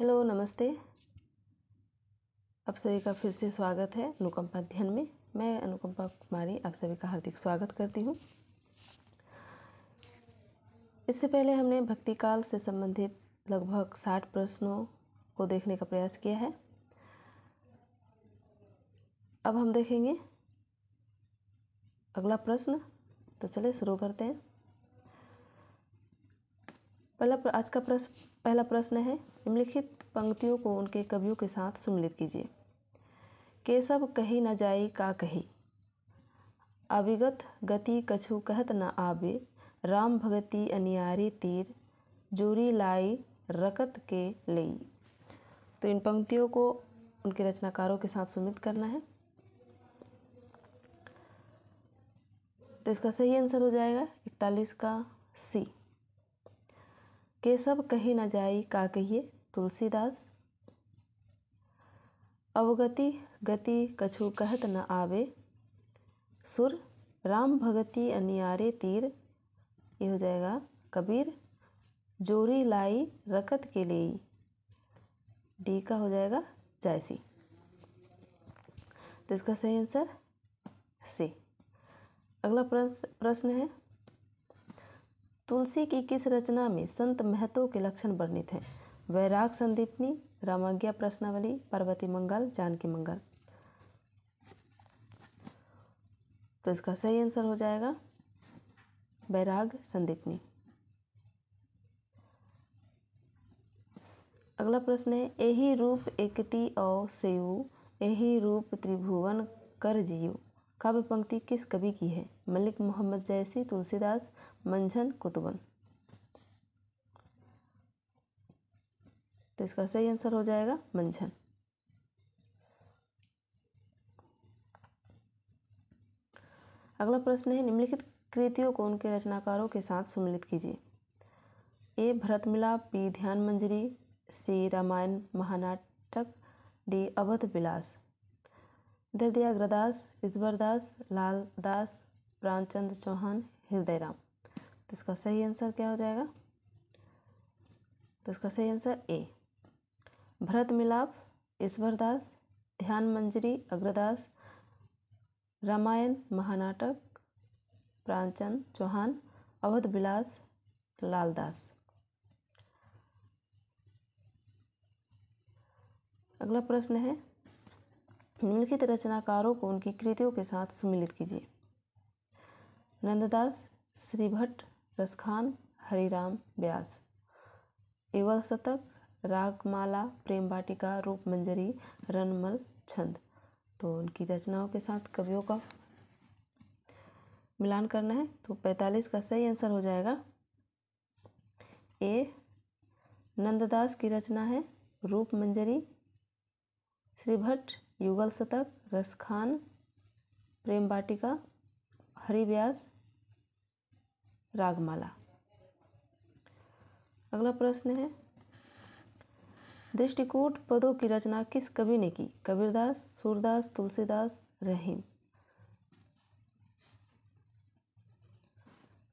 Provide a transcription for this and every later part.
Hello, नमस्ते। आप सभी का फिर से स्वागत है अनुकंपा अध्ययन में। मैं अनुकंपा कुमारी आप सभी का हार्दिक स्वागत करती हूँ। इससे पहले हमने भक्ति काल से संबंधित लगभग 60 प्रश्नों को देखने का प्रयास किया है। अब हम देखेंगे अगला प्रश्न। तो चलिए शुरू करते हैं। आज का पहला प्रश्न है, निम्नलिखित पंक्तियों को उनके कवियों के साथ सम्मिलित कीजिए। केशव कही न जाई का कही, अविगत गति कछु कहत न आवे, राम भगति अनियारी तीर, जोरी लाई रकत के लई। तो इन पंक्तियों को उनके रचनाकारों के साथ सम्मिलित करना है। तो इसका सही आंसर हो जाएगा 41 का सी। केशव कही न जाई का कहिए, तुलसीदास। अवगति गति कछु कहत न आवे, सुर। राम भगति अनियारे तीर, ये हो जाएगा कबीर। जोरी लाई रकत के लिए, डी का हो जाएगा जायसी। तो इसका सही आंसर सी। अगला प्रश्न है, तुलसी की किस रचना में संत महतो के लक्षण वर्णित हैं? वैराग संदीपनी, रामाज्ञा प्रश्नावली, पार्वती मंगल, जानकी मंगल। तो इसका सही आंसर हो जाएगा वैराग संदीपनी। अगला प्रश्न है, एही रूप एकती औ सेऊ, एही रूप त्रिभुवन कर जियो। काव्य पंक्ति किस कवि की है? मलिक मोहम्मद जैसी, तुलसीदास, मंझन, कुतुबन। तो इसका सही आंसर हो जाएगा मंझन। अगला प्रश्न है, निम्नलिखित कृतियों को उनके रचनाकारों के साथ सम्मिलित कीजिए। ए भरत मिलाप, बी ध्यान मंजरी, सी रामायण महानाटक, डी अवध विलास। इधर दिया अग्रदास, ईश्वरदास, लाल दास, प्राणचंद्र चौहान, हृदयराम। तो इसका सही आंसर क्या हो जाएगा? तो इसका सही आंसर ए। भरत मिलाप ईश्वरदास, ध्यान मंजरी अग्रदास, रामायण महानाटक प्राणचंद्र चौहान, अवध विलास लालदास। अगला प्रश्न है, निम्नलिखित रचनाकारों को उनकी कृतियों के साथ सम्मिलित कीजिए। नंददास, श्रीभट्ट, रसखान, हरिराम व्यास। युगल शतक, रागमाला, प्रेम वाटिका, रूप मंजरी, रनमल छंद। तो उनकी रचनाओं के साथ कवियों का मिलान करना है। तो 45 का सही आंसर हो जाएगा ए। नंददास की रचना है रूप मंजरी, श्रीभट्ट युगल शतक, रसखान प्रेम वाटिका, हरिव्यास रागमाला। अगला प्रश्न है, दृष्टिकूट पदों की रचना किस कवि ने की? कबीरदास, सूरदास, तुलसीदास, रहीम।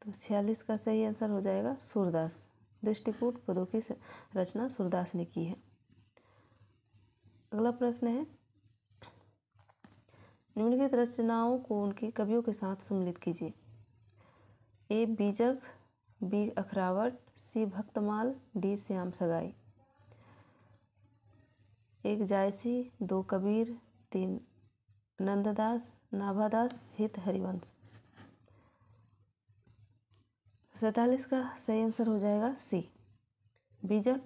तो 46 का सही आंसर हो जाएगा सूरदास। दृष्टिकूट पदों की रचना सूरदास ने की है। अगला प्रश्न है, निम्नलिखित रचनाओं को उनके कवियों के साथ सम्मिलित कीजिए। ए बीजक, बी अखरावट, सी भक्तमाल, डी श्याम सगाई। एक जायसी, दो कबीर, तीन नंददास, नाभादास, हित हरिवंश। 47 का सही आंसर हो जाएगा सी। बीजक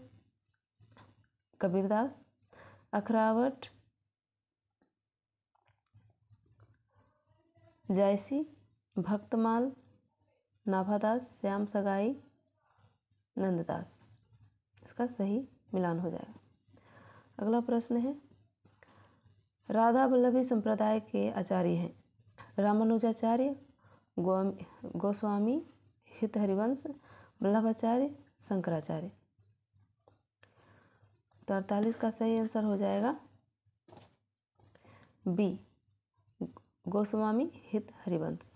कबीरदास, अखरावट जायसी, भक्तमाल नाभादास, श्याम सगाई नंददास। इसका सही मिलान हो जाएगा। अगला प्रश्न है, राधा वल्लभी संप्रदाय के आचार्य हैं रामानुजाचार्य, गोस्वामी, हित हरिवंश, वल्लभाचार्य, शंकराचार्य। तो 48 का सही आंसर हो जाएगा बी गोस्वामी हित हरिवंश,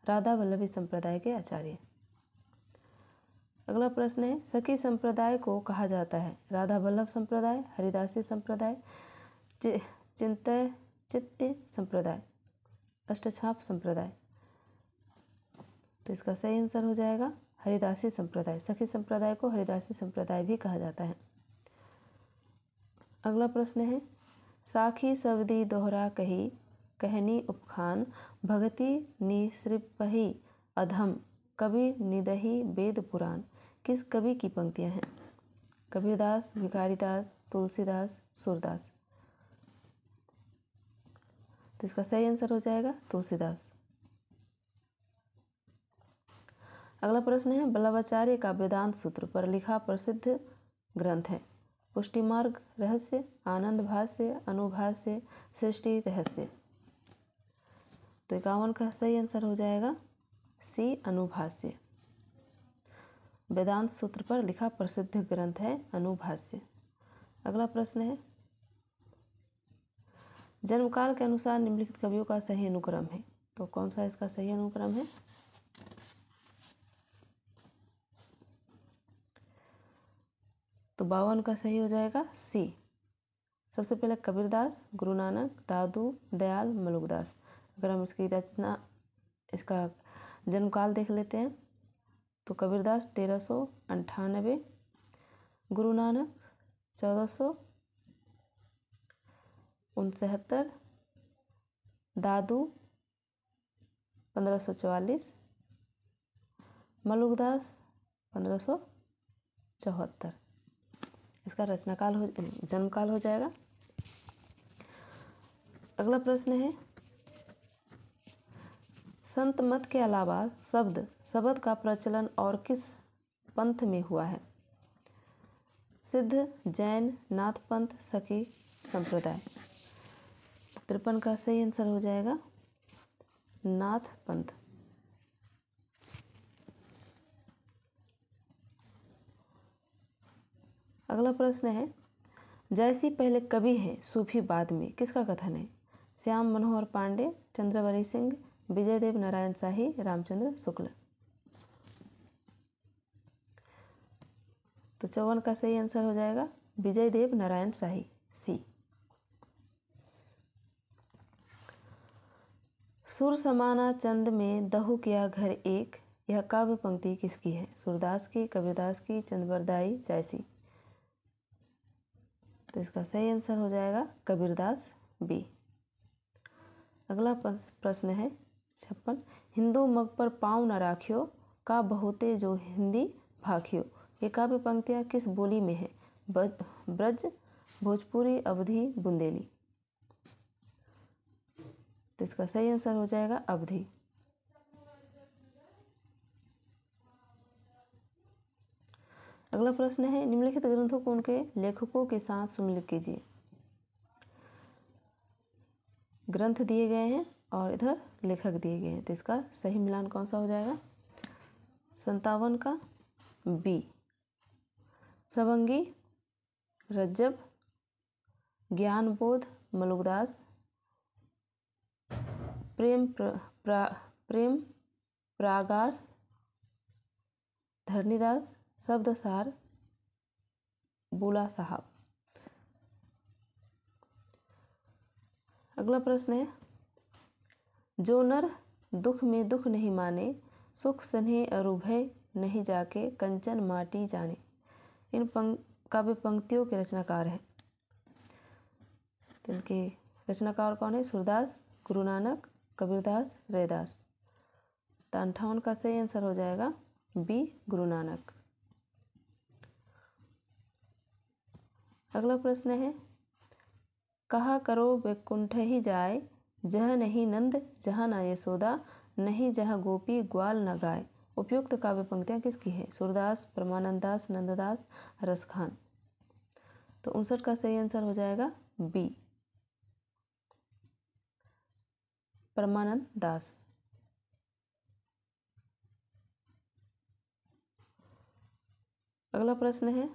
राधा वल्लभी संप्रदाय के आचार्य। अगला प्रश्न है, सखी संप्रदाय को कहा जाता है राधा वल्लभ संप्रदाय, हरिदासी संप्रदाय, चित्त्य संप्रदाय, अष्टछाप संप्रदाय। तो इसका सही आंसर हो जाएगा हरिदासी संप्रदाय। सखी संप्रदाय को हरिदासी संप्रदाय भी कहा जाता है। अगला प्रश्न है, साखी सवदी दोहरा कही कहनी उपखान भगति निसृपहि अधम कवि निदहि वेद पुराण। किस कवि की पंक्तियां हैं? कबीरदास, भिखारीदास, तुलसीदास, सूरदास। तो इसका सही आंसर हो जाएगा तुलसीदास। अगला प्रश्न है, वल्लभाचार्य का वेदांत सूत्र पर लिखा प्रसिद्ध ग्रंथ है पुष्टिमार्ग रहस्य, आनंद भाष्य, अनुभाष्य, सृष्टि रहस्य। तो 51 का सही आंसर हो जाएगा सी अनुभाष्य। वेदांत सूत्र पर लिखा प्रसिद्ध ग्रंथ है अनुभाष्य। अगला प्रश्न है, जन्मकाल के अनुसार निम्नलिखित कवियों का सही अनुक्रम है। तो कौन सा इसका सही अनुक्रम है? तो 52 का सही हो जाएगा सी। सबसे पहले कबीरदास, गुरु नानक, दादू दयाल, मलुकदास। अगर हम इसकी रचना, इसका जन्मकाल देख लेते हैं तो कबीरदास 1398, गुरु नानक 1469, दादू 1544, मलुकदास 1574। इसका जन्मकाल हो जाएगा। अगला प्रश्न है, संत मत के अलावा शब्द का प्रचलन और किस पंथ में हुआ है? सिद्ध, जैन, नाथ पंथ, सखी संप्रदाय। 53 का सही आंसर हो जाएगा नाथ पंथ। अगला प्रश्न है, जैसी पहले कवि हैं सूफी बाद में, किसका कथन है? श्याम मनोहर पांडे, चंद्रवरी सिंह, विजयदेव नारायण शाही, रामचंद्र शुक्ल। तो 54 का सही आंसर हो जाएगा विजयदेव नारायण शाही, सी। सुर समाना चंद में दहु किया घर एक, यह काव्य पंक्ति किसकी है? सूरदास की, कबीरदास की, चंद्रवरदाई, जैसी। तो इसका सही आंसर हो जाएगा कबीरदास, बी। अगला प्रश्न है 56, हिंदू मग पर पाँव न राखियो का बहुते जो हिंदी भाखियो। ये काव्य पंक्तियाँ किस बोली में है? ब्रज, भोजपुरी, अवधी, बुंदेली। तो इसका सही आंसर हो जाएगा अवधी। अगला प्रश्न है, निम्नलिखित ग्रंथों को उनके लेखकों के साथ सम्मिलित कीजिए। ग्रंथ दिए गए हैं और इधर लेखक दिए गए हैं, तो इसका सही मिलान कौन सा हो जाएगा? 57 का बी। सबंगी, रज्जब, ज्ञानबोध, मलुकदास, प्रेम प्रागास, धरणीदास, शब्दसार, बुला साहब। अगला प्रश्न है, जो नर दुख में दुख नहीं माने, सुख स्नेह अरुभय नहीं जाके, कंचन माटी जाने। इन काव्य पंक्तियों के रचनाकार हैं। तो इनके रचनाकार कौन है? सूरदास, गुरु नानक, कबीरदास, रैदास। तो 58 का सही आंसर हो जाएगा बी, गुरु नानक। अगला प्रश्न है, कहा करो वैकुंठ ही जाए, जह नहीं नंद जहाँ न यशोदा, नहीं जहाँ गोपी ग्वाल न गाय। उपयुक्त काव्य पंक्तियाँ किसकी है? सूरदास, परमानंद दास, नंददास, रसखान। तो 59 का सही आंसर हो जाएगा बी, परमानंद दास। अगला प्रश्न है,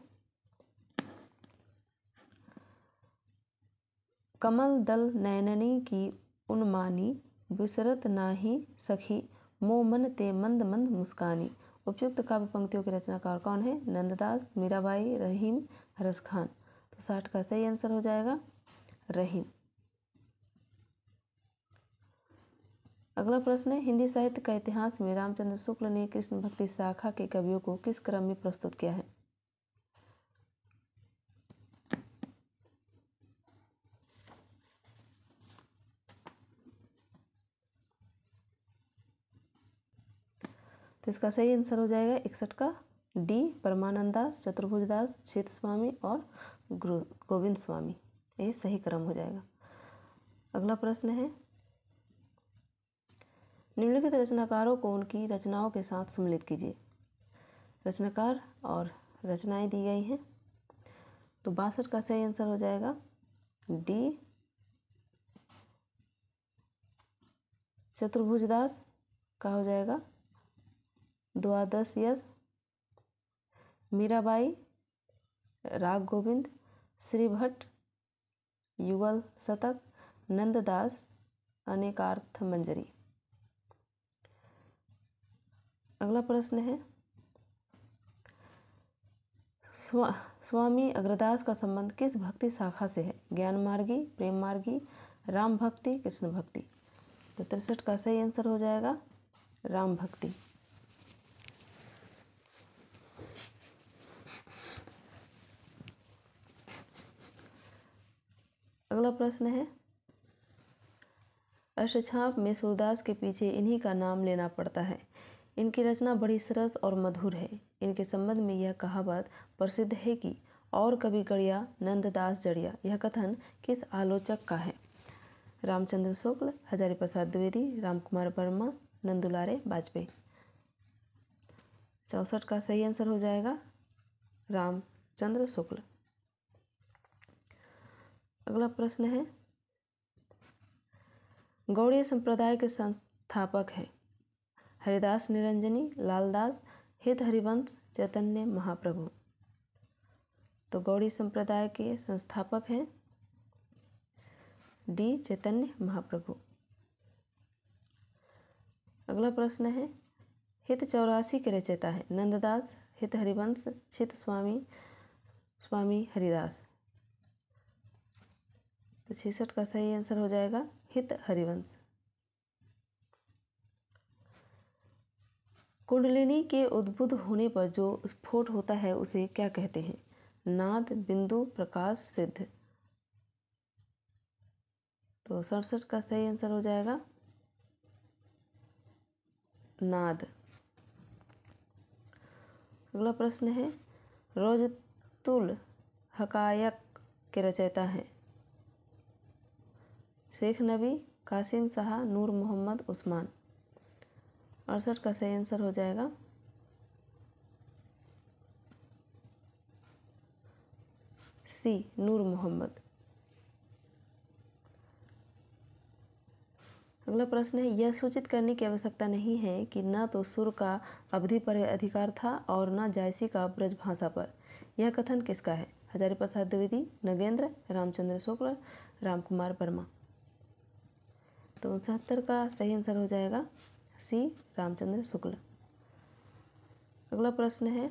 कमल दल नैननी की उन्मानी, विसरत नाही सखी, मोह मन ते मंद मंद मुस्कानी। उपयुक्त काव्य पंक्तियों के रचनाकार कौन है? नंददास, मीराबाई, रहीम, हरस खान। तो 60 का सही आंसर हो जाएगा रहीम। अगला प्रश्न है, हिंदी साहित्य का इतिहास में रामचंद्र शुक्ल ने कृष्ण भक्ति शाखा के कवियों को किस क्रम में प्रस्तुत किया है? तो इसका सही आंसर हो जाएगा 61 का डी, परमानंद दास, चतुर्भुज दास, चित स्वामी और गोविंद स्वामी। ये सही क्रम हो जाएगा। अगला प्रश्न है, निम्नलिखित रचनाकारों को उनकी रचनाओं के साथ सम्मिलित कीजिए। रचनाकार और रचनाएं दी गई हैं। तो 62 का सही आंसर हो जाएगा डी, चतुर्भुज दास का हो जाएगा द्वादश यश, मीराबाई, राग गोविंद, श्री भट्ट, युगल शतक, नंददास, अनेकार्थ मंजरी। अगला प्रश्न है, स्वामी अग्रदास का संबंध किस भक्ति शाखा से है? ज्ञान मार्गी, प्रेम मार्गी, राम भक्ति, कृष्ण भक्ति। तो 63 का सही आंसर हो जाएगा राम भक्ति। अगला प्रश्न है, अष्टछाप में सूरदास के पीछे इन्हीं का नाम लेना पड़ता है। इनकी रचना बड़ी सरस और मधुर है। इनके संबंध में यह कहावत प्रसिद्ध है कि और कभी गढ़िया नंददास जड़िया। यह कथन किस आलोचक का है? रामचंद्र शुक्ल, हजारी प्रसाद द्विवेदी, रामकुमार वर्मा, नंदुलारे वाजपेयी। 64 का सही आंसर हो जाएगा रामचंद्र शुक्ल। अगला प्रश्न है, गौड़ीय संप्रदाय के संस्थापक हैं हरिदास निरंजनी, लालदास, हित हरिवंश, चैतन्य महाप्रभु। तो गौड़ी संप्रदाय के संस्थापक हैं डी, चैतन्य महाप्रभु। अगला प्रश्न है, हित 84 के रचयिता है नंददास, हित हरिवंश, चित स्वामी, स्वामी हरिदास। तो 66 का सही आंसर हो जाएगा हित हरिवंश। कुंडलिनी के उद्भुत होने पर जो स्फोट होता है उसे क्या कहते हैं? नाद, बिंदु, प्रकाश, सिद्ध। तो 67 का सही आंसर हो जाएगा नाद। अगला प्रश्न है, रोजतुल हकायक के रचयिता हैं शेख नबी, कासिम शाह, नूर मोहम्मद, उस्मान। 68 का सही आंसर हो जाएगा सी, नूर मोहम्मद। अगला प्रश्न है, यह सूचित करने की आवश्यकता नहीं है कि न तो सुर का अवधि पर अधिकार था और न जायसी का ब्रज भाषा पर। यह कथन किसका है? हजारी प्रसाद द्विवेदी, नगेंद्र, रामचंद्र शुक्ल, रामकुमार वर्मा। तो 69 का सही आंसर हो जाएगा सी, रामचंद्र शुक्ल। अगला प्रश्न है,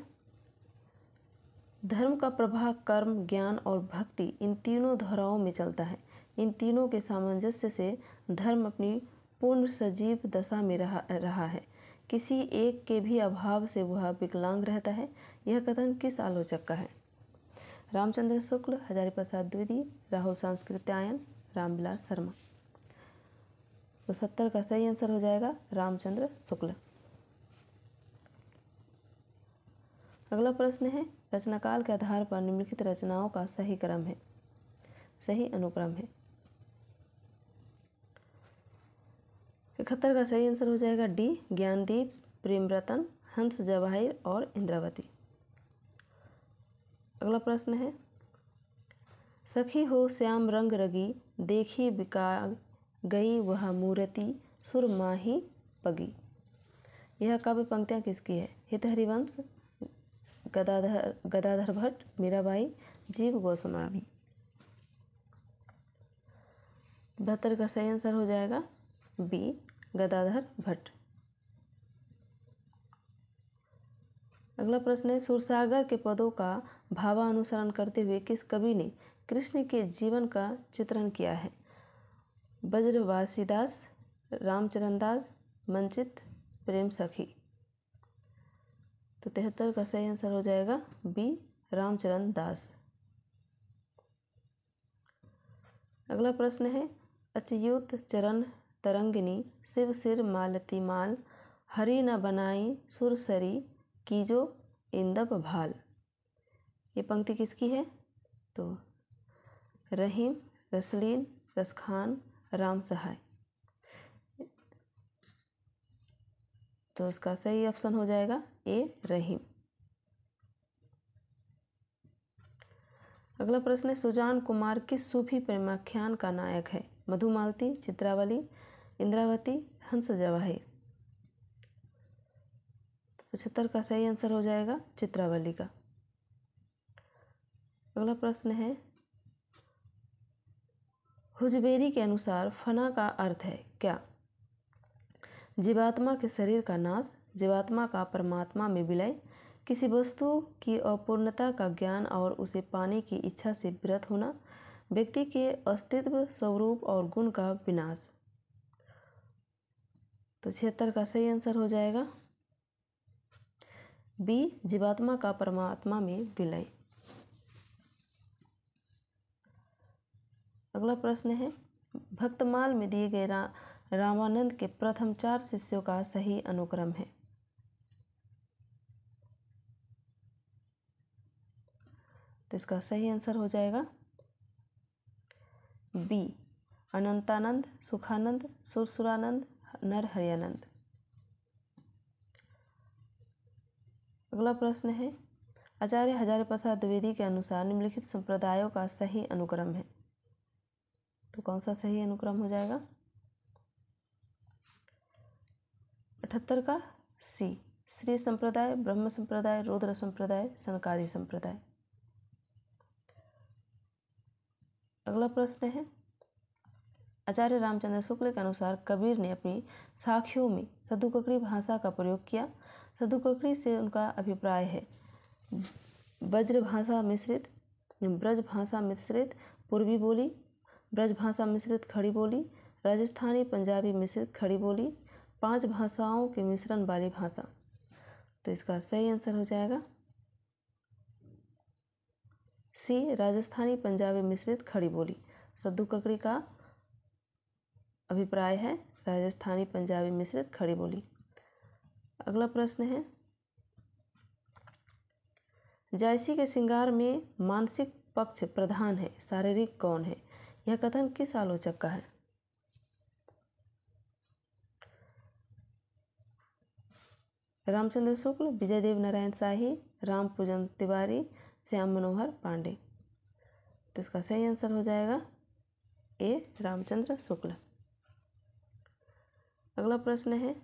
धर्म का प्रवाह कर्म, ज्ञान और भक्ति इन तीनों धाराओं में चलता है। इन तीनों के सामंजस्य से धर्म अपनी पूर्ण सजीव दशा में रहा है। किसी एक के भी अभाव से वह विकलांग रहता है। यह कथन किस आलोचक का है? रामचंद्र शुक्ल, हजारी प्रसाद द्विवेदी, राहुल सांस्कृत्यायन, रामविलास शर्मा। तो 70 का सही आंसर हो जाएगा रामचंद्र शुक्ल। अगला प्रश्न है, रचनाकाल के आधार पर निम्नलिखित रचनाओं का सही क्रम है, सही अनुक्रम है। 71 का सही आंसर हो जाएगा डी, ज्ञानदीप, प्रेमरतन, हंस जवाहिर और इंद्रावती। अगला प्रश्न है, सखी हो श्याम रंग रगी, देखी बिका गई वह मूर्ति, सुर माही पगी। यह काव्य पंक्तियाँ किसकी है? हित हरिवंश, गदाधर भट्ट, मीराबाई, जीव गोस्वामी। 72 का सही आंसर हो जाएगा बी, गदाधर भट्ट। अगला प्रश्न है, सूरसागर के पदों का भावानुसरण करते हुए किस कवि ने कृष्ण के जीवन का चित्रण किया है? ब्रजवासीदास, रामचरण दास, मंचित, प्रेम सखी। तो 73 का सही आंसर हो जाएगा बी, रामचरण दास। अगला प्रश्न है, अच्युत चरण तरंगिनी शिव सिर मालती माल, हरि न बनाई सुरसरी कीजो इंदब भाल। ये पंक्ति किसकी है? तो रहीम, रसलीन, रसखान, राम सहाय। तो इसका सही ऑप्शन हो जाएगा ए, रहीम। अगला प्रश्न है, सुजान कुमार किस सूफी प्रेमाख्यान का नायक है? मधुमालती, चित्रावली, इंद्रावती, हंस जवाहिर। 75 का सही आंसर हो जाएगा चित्रावली का। अगला प्रश्न है, हुजबेरी के अनुसार फना का अर्थ है क्या? जीवात्मा के शरीर का नाश, जीवात्मा का परमात्मा में विलय, किसी वस्तु की अपूर्णता का ज्ञान और उसे पाने की इच्छा से विरत होना, व्यक्ति के अस्तित्व, स्वरूप और गुण का विनाश। तो 76 का सही आंसर हो जाएगा बी, जीवात्मा का परमात्मा में विलय। अगला प्रश्न है, भक्तमाल में दिए गए रामानंद के प्रथम 4 शिष्यों का सही अनुक्रम है? तो इसका सही आंसर हो जाएगा बी, अनंतानंद, सुखानंद, सुरसुरानंद, नरहरियानंद। अगला प्रश्न है, आचार्य हजारी प्रसाद द्विवेदी के अनुसार निम्नलिखित संप्रदायों का सही अनुक्रम है? तो कौन सा सही अनुक्रम हो जाएगा? 78 का सी, श्री संप्रदाय, ब्रह्म संप्रदाय, रुद्र संप्रदाय, सनकादि संप्रदाय। अगला प्रश्न है, आचार्य रामचंद्र शुक्ल के अनुसार कबीर ने अपनी साखियों में सदुककड़ी भाषा का प्रयोग किया। सदुककड़ी से उनका अभिप्राय है ब्रज भाषा मिश्रित पूर्वी बोली, ब्रज भाषा मिश्रित खड़ी बोली, राजस्थानी पंजाबी मिश्रित खड़ी बोली, 5 भाषाओं के मिश्रण वाली भाषा। तो इसका सही आंसर हो जाएगा सी, राजस्थानी पंजाबी मिश्रित खड़ी बोली। सद्दू-ककड़ी का अभिप्राय है राजस्थानी पंजाबी मिश्रित खड़ी बोली। अगला प्रश्न है, जायसी के श्रृंगार में मानसिक पक्ष प्रधान है, शारीरिक कौन है? यह कथन किस आलोचक का है? रामचंद्र शुक्ल, विजय देव नारायण शाही, राम पूजन तिवारी, श्याम मनोहर पांडे। तो इसका सही आंसर हो जाएगा ए, रामचंद्र शुक्ल। अगला प्रश्न है,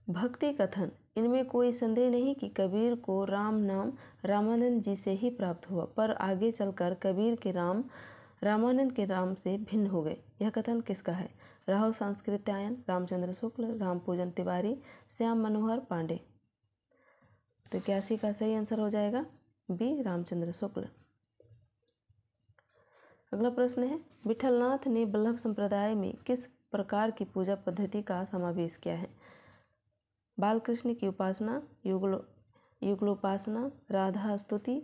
भक्ति कथन, इनमें कोई संदेह नहीं कि कबीर को राम नाम रामानंद जी से ही प्राप्त हुआ, पर आगे चलकर कबीर के राम रामानंद के राम से भिन्न हो गए। यह कथन किसका है? राहुल सांस्कृत्यायन, रामचंद्र शुक्ल, राम पूजन तिवारी, श्याम मनोहर पांडे। तो 81 का सही आंसर हो जाएगा बी, रामचंद्र शुक्ल। अगला प्रश्न है, विठलनाथ ने वल्लभ संप्रदाय में किस प्रकार की पूजा पद्धति का समावेश किया है? बालकृष्ण की उपासना, युगलोपासना, राधा स्तुति,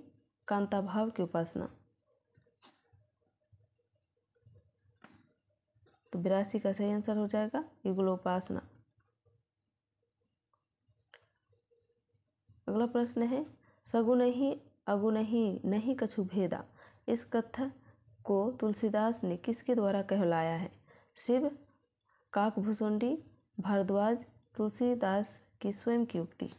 कांताभाव की उपासना। तो 82 का सही आंसर हो जाएगा युगलोपासना। अगला प्रश्न है, सगुनहि अगुनहि नहीं कछु भेदा, इस कथन को तुलसीदास ने किसके द्वारा कहलाया है? शिव, काकभूषुंडी, भारद्वाज, तुलसीदास की स्वयं की उक्ति।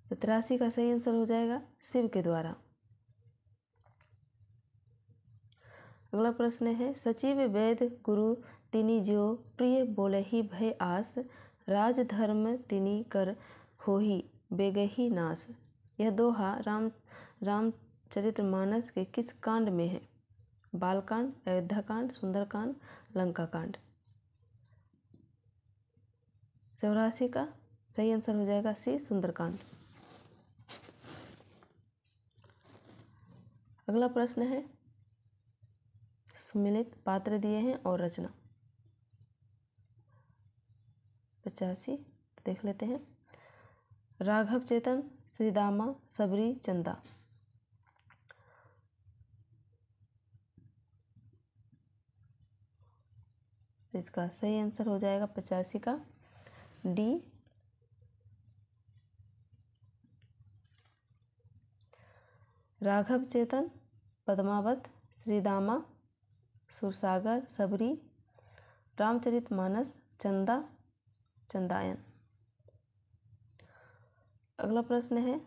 83 का सही आंसर हो जाएगा शिव के द्वारा। अगला प्रश्न है, सचिव वैद गुरु तिनी ज्यो प्रिय बोलहि भय आस, राज धर्म तिनी कर होहि बेगहि नास। यह दोहा रामचरितमानस के किस कांड में है? बालकांड, अयोध्याकांड, सुंदरकांड, लंकाकांड। 84 का सही आंसर हो जाएगा सी सुंदरकांड। अगला प्रश्न है सुमिलित पात्र दिए हैं और रचना 85 देख लेते हैं। राघव चेतन, श्रीदामा, सबरी, चंदा। इसका सही आंसर हो जाएगा 85 का डी। राघव चेतन, पद्मावत, श्रीदामा, सुरसागर, सबरी, रामचरितमानस, चंदा, चंदायन। अगला प्रश्न है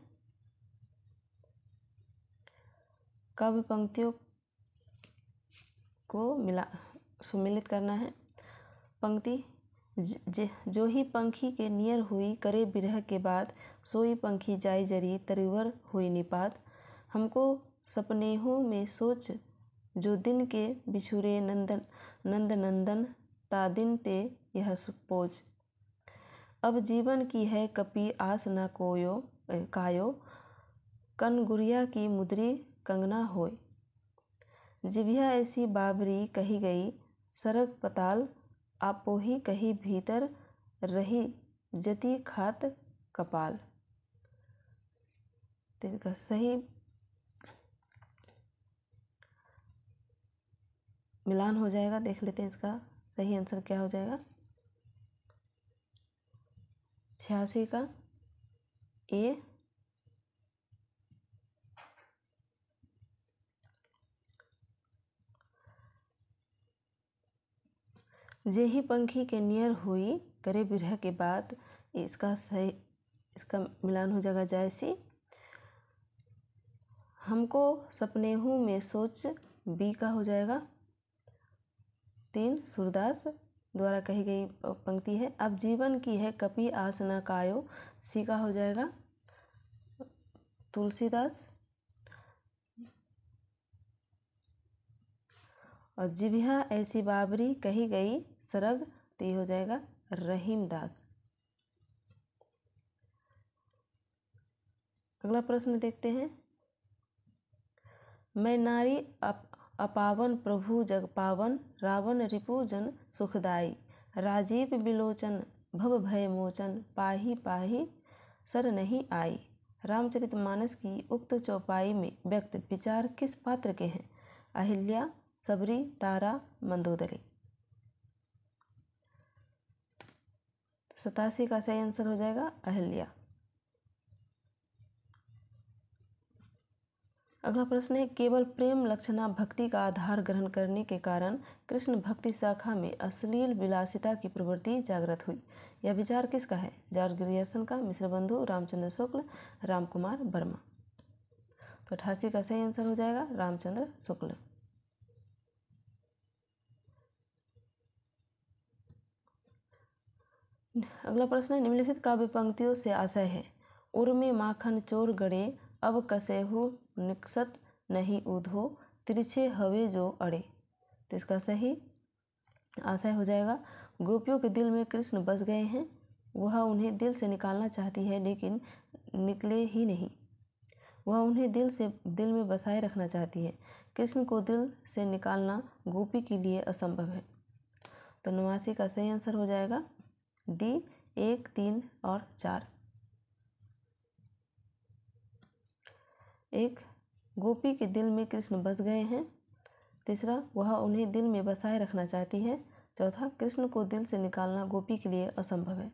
काव्य पंक्तियों को सुमिलित करना है। पंक्ति जो ही पंखी के नियर हुई करे बिरह के बाद, सोई पंखी जाई जरी तरिवर हुई निपात। हमको सपनेहों में सोच जो दिन के बिछुरे नंदन ता दिन ते यह सुपोज। अब जीवन की है कपि आस न कायो, कन गुड़िया की मुद्री कंगना होय। जिभिया ऐसी बाबरी कही गई, सरग पताल आपो ही कही भीतर रही जति खात कपाल। तो इसका सही मिलान हो जाएगा। देख लेते हैं इसका सही आंसर क्या हो जाएगा। 86 का ए। जे ही पंखी के नियर हुई करे बिरह के बाद, इसका मिलान हो जाएगा जैसी। हमको सपनेहू में सोच बी का हो जाएगा 3 सूरदास द्वारा कही गई पंक्ति है। अब जीवन की है कपि आस न कायो, सी का हो जाएगा तुलसीदास। और जिभिया ऐसी बाबरी कही गई सरग, तो ये हो जाएगा रहीमदास। अगला प्रश्न देखते हैं। मैं नारी अपावन प्रभु जग पावन, रावण रिपु जन सुखदाई। राजीव बिलोचन भव भय मोचन, पाही पाही सर नहीं आई। रामचरितमानस की उक्त चौपाई में व्यक्त विचार किस पात्र के हैं? अहिल्या, सबरी, तारा, मंदोदरी। 87 का सही आंसर हो जाएगा अहिल्या। अगला प्रश्न है केवल प्रेम लक्षणा भक्ति का आधार ग्रहण करने के कारण कृष्ण भक्ति शाखा में अश्लील विलासिता की प्रवृत्ति जागृत हुई। यह विचार किसका है? जॉर्ज ग्रियर्सन का, मिश्र बंधु, रामचंद्र शुक्ल, रामकुमार वर्मा। तो 88 का सही आंसर हो जाएगा रामचंद्र शुक्ल। अगला प्रश्न है निम्नलिखित काव्य पंक्तियों से आशय है। उर्मे माखन चोर गड़े, अब कसेहु निकसत नहीं उधो, तिरछे हवे जो अड़े। तो इसका सही आशय हो जाएगा गोपियों के दिल में कृष्ण बस गए हैं, वह उन्हें दिल से निकालना चाहती है लेकिन निकले ही नहीं। वह उन्हें दिल में बसाए रखना चाहती है। कृष्ण को दिल से निकालना गोपी के लिए असंभव है। तो 89 का सही आंसर हो जाएगा डी 1, 3 और 4। एक, गोपी के दिल में कृष्ण बस गए हैं। तीसरा, वह उन्हें दिल में बसाए रखना चाहती है। चौथा, कृष्ण को दिल से निकालना गोपी के लिए असंभव है।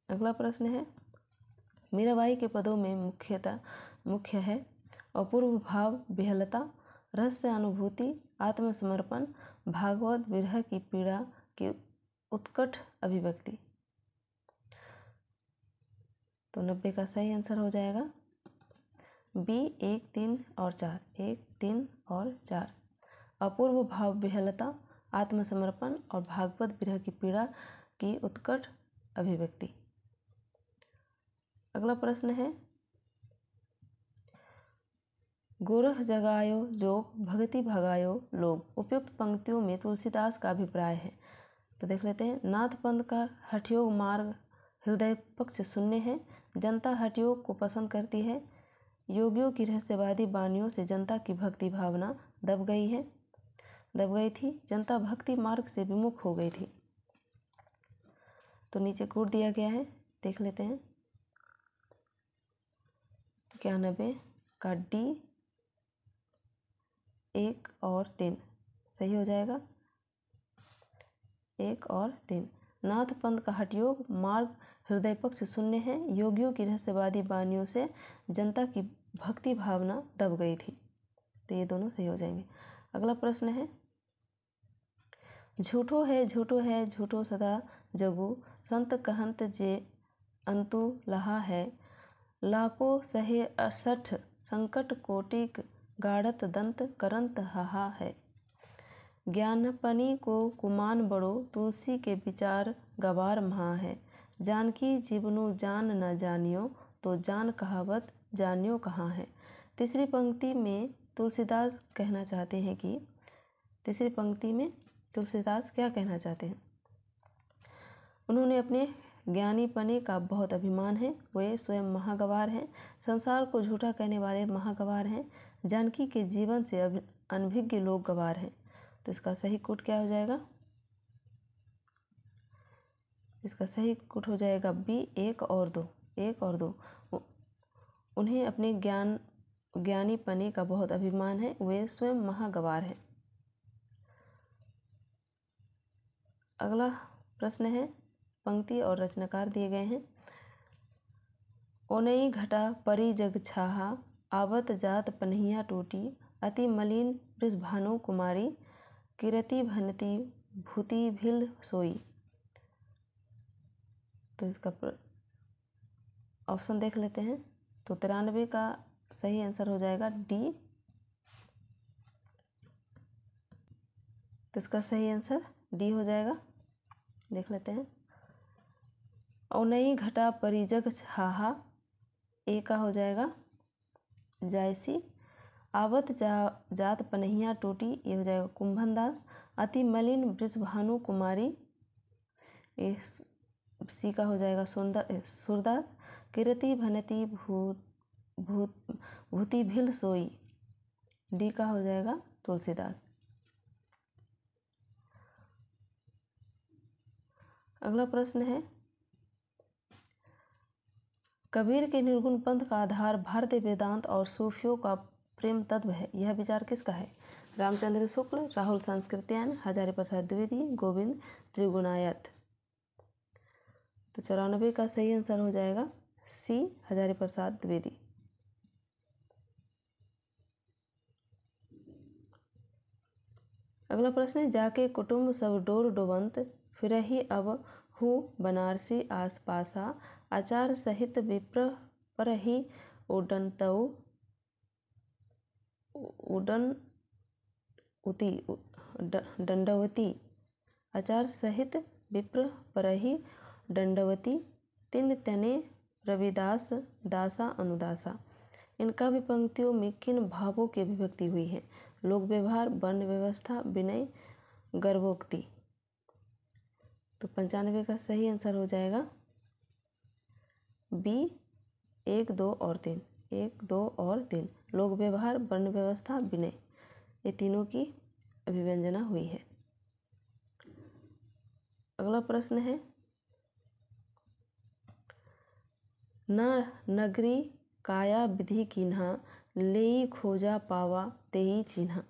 अगला प्रश्न है मीराबाई के पदों में मुख्य है अपूर्व भाव, विह्वलता, रहस्य अनुभूति, आत्मसमर्पण, भागवत विरह की पीड़ा की उत्कट अभिव्यक्ति। तो 90 का सही आंसर हो जाएगा बी 1, 3 और 4। 1, 3 और 4 अपूर्व भाव, विह्वलता, आत्मसमर्पण और भागवत विरह की पीड़ा की उत्कट अभिव्यक्ति। अगला प्रश्न है गोरख जगायो जोग भगति भगायो लोग। उपयुक्त पंक्तियों में तुलसीदास का अभिप्राय है। तो देख लेते हैं। नाथपंथ का हठयोग मार्ग हृदय पक्ष शून्य है। जनता हठयोग को पसंद करती है। योगियों की रहस्यवादी वाणियों से जनता की भक्ति भावना दब गई थी। जनता भक्ति मार्ग से विमुख हो गई थी। तो नीचे कोड दिया गया है, देख लेते हैं। 91 का डी 1 और 3 सही हो जाएगा। 1 और 3। नाथपंथ का हठयोग मार्ग हृदय पक्ष शून्य है। योगियों की रहस्यवादी वाणियों से जनता की भक्ति भावना दब गई थी। तो ये दोनों सही हो जाएंगे। अगला प्रश्न है, झूठो है झूठो सदा जगु, संत कहंत जे अंतु लहा है। लाको सहे 68 संकट कोटिक, गाढ़त दंत करंत हाहा है। ज्ञानपनी को कुमान बड़ो, तुलसी के विचार गवार महा है। जानकी जीवनु जान न जानियो, तो जान कहावत जानियो कहाँ है। तीसरी पंक्ति में तुलसीदास कहना चाहते हैं कि तीसरी पंक्ति में तुलसीदास क्या कहना चाहते हैं? उन्होंने अपने ज्ञानीपने का बहुत अभिमान है। वे स्वयं महागवार हैं। संसार को झूठा कहने वाले महागवार हैं। जानकी के जीवन से अनभिज्ञ लोग गवार हैं। तो इसका सही कोट क्या हो जाएगा? इसका सही कोट हो जाएगा बी 1 और 2। 1 और 2। उन्हें अपने ज्ञानीपने का बहुत अभिमान है। वे स्वयं महागवार हैं। अगला प्रश्न है, पंक्ति और रचनाकार दिए गए हैं। ओनई घटा परी जग छाहा, आवत जात पनहिया टूटी। अति मलिन वृषभानु कुमारी, किरति भनती भूति भिल सोई। तो इसका ऑप्शन देख लेते हैं। तो 93 का सही आंसर हो जाएगा डी। तो इसका सही आंसर डी हो जाएगा। देख लेते हैं। औनई घटा परिजग हाहा, ए का हो जाएगा जायसी। आवत जात पनहिया टूटी, ये हो जाएगा कुंभन दास। अति मलिन वृषभानु कुमारी, ये सी का हो जाएगा सूरदास। किरति भनती भूति भिल सोई, डी का हो जाएगा तुलसीदास। अगला प्रश्न है, कबीर के निर्गुण पंथ का आधार भारतीय वेदांत और सूफियों का प्रेम तत्व है। यह विचार किसका है? रामचंद्र शुक्ल, राहुल संस्कृत्यायन, हजारी प्रसाद द्विवेदी, गोविंद त्रिगुणायत। तो 94 का सही आंसर हो जाएगा सी, हजारी प्रसाद द्विवेदी। अगला प्रश्न है, जाके कुटुंब सब डोर डोबंत, फिरही अब हूँ बनारसी आस पासा। आचार सहित विप्र परही उडनतऊ दंडवती। आचार सहित विप्र परही दंडवती, तिन तने रविदास दासा अनुदासा। इन काव्य पंक्तियों में किन भावों की अभिव्यक्ति हुई है? लोक व्यवहार, वर्ण व्यवस्था, विनय, गर्भोक्ति। तो 95 का सही आंसर हो जाएगा बी 1, 2 और 3। 1, 2 और 3 लोक व्यवहार, वर्ण व्यवस्था, विनय, ये तीनों की अभिव्यंजना हुई है। अगला प्रश्न है, न नगरी काया विधि कीन्हा, लेई खोजा पावा तेई चिन्हा।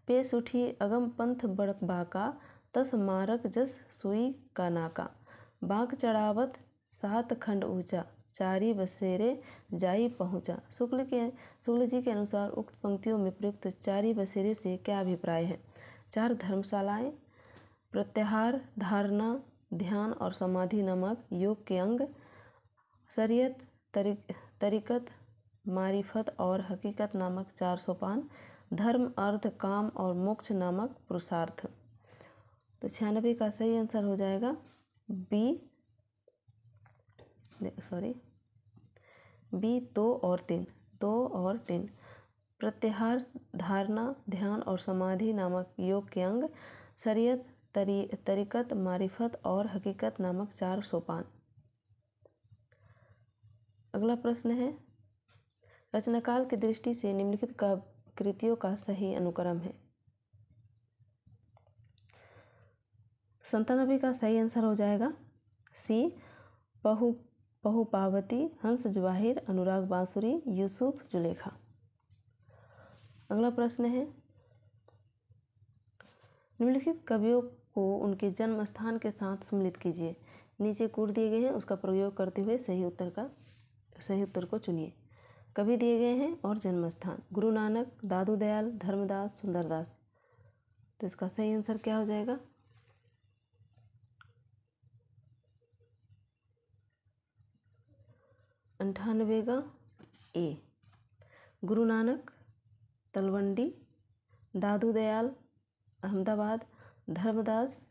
पेश उठी अगम पंथ बड़क बाका, तस मारक जस सुई का नाका। बांक चढ़ावत 7 खंड ऊंचा, चारी बसेरे जाई पहुँचा। शुक्ल जी के अनुसार उक्त पंक्तियों में प्रयुक्त चारी बसेरे से क्या अभिप्राय है? 4 धर्मशालाएं, प्रत्याहार, धारणा, ध्यान और समाधि नामक योग के अंग, शरीयत, तरीकत, मारिफत और हकीकत नामक 4 सोपान, धर्म, अर्थ, काम और मोक्ष नामक पुरुषार्थ। तो 96 का सही आंसर हो जाएगा बी 2 और 3। 2 और 3 प्रत्याहार, धारणा, ध्यान और समाधि नामक योग के अंग, शरीयत, तरीक़त, मारिफत और हकीकत नामक 4 सोपान। अगला प्रश्न है, रचनाकाल की दृष्टि से निम्नलिखित कृतियों का सही अनुक्रम है। 97 का सही आंसर हो जाएगा सी, पहुपावती, हंस जवाहिर, अनुराग बांसुरी, यूसुफ जुलेखा। अगला प्रश्न है, निम्नलिखित कवियों को उनके जन्म स्थान के साथ सम्मिलित कीजिए। नीचे कोड दिए गए हैं, उसका प्रयोग करते हुए सही उत्तर को चुनिए। कवि दिए गए हैं और जन्म स्थान, गुरु नानक, दादू दयाल, धर्मदास, सुंदरदास। तो इसका सही आंसर क्या हो जाएगा? अंठानवे का ए, गुरु नानक तलवंडी, दादू दयाल अहमदाबाद, धर्मदास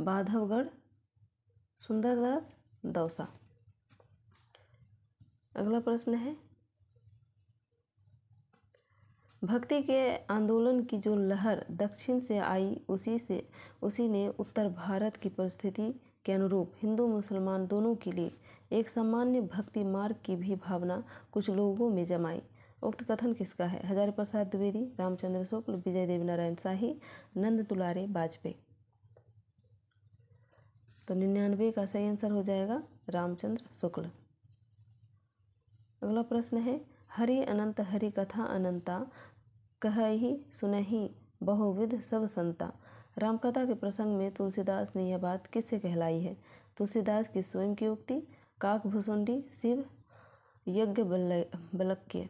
बाधवगढ़, सुंदरदास दौसा। अगला प्रश्न है, भक्ति के आंदोलन की जो लहर दक्षिण से आई उसी ने उत्तर भारत की परिस्थिति के अनुरूप हिंदू मुसलमान दोनों के लिए एक सामान्य भक्ति मार्ग की भी भावना कुछ लोगों में जमाई। उक्त कथन किसका है? हजारी प्रसाद द्विवेदी, रामचंद्र शुक्ल, विजय देवनारायण शाही, नंद दुलारे बाजपेयी। तो 99 का सही आंसर हो जाएगा रामचंद्र शुक्ल। अगला प्रश्न है, हरि अनंत हरि कथा अनंता, कहहि सुनहि बहुविध सब संता। रामकथा के प्रसंग में तुलसीदास ने यह बात किससे कहलाई है? तुलसीदास की स्वयं की उक्ति, काकभूषुंडी, शिव याज्ञवल्क्य।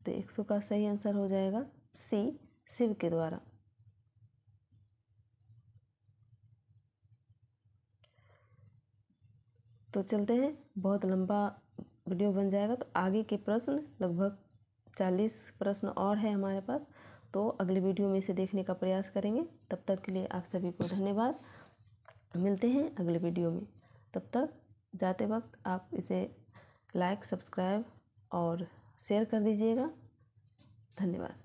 तो 100 का सही आंसर हो जाएगा सी, शिव के द्वारा। तो चलते हैं, बहुत लंबा वीडियो बन जाएगा, तो आगे के प्रश्न लगभग 40 प्रश्न और है हमारे पास, तो अगले वीडियो में इसे देखने का प्रयास करेंगे। तब तक के लिए आप सभी को धन्यवाद। मिलते हैं अगले वीडियो में। तब तक जाते वक्त आप इसे लाइक, सब्सक्राइब और शेयर कर दीजिएगा। धन्यवाद।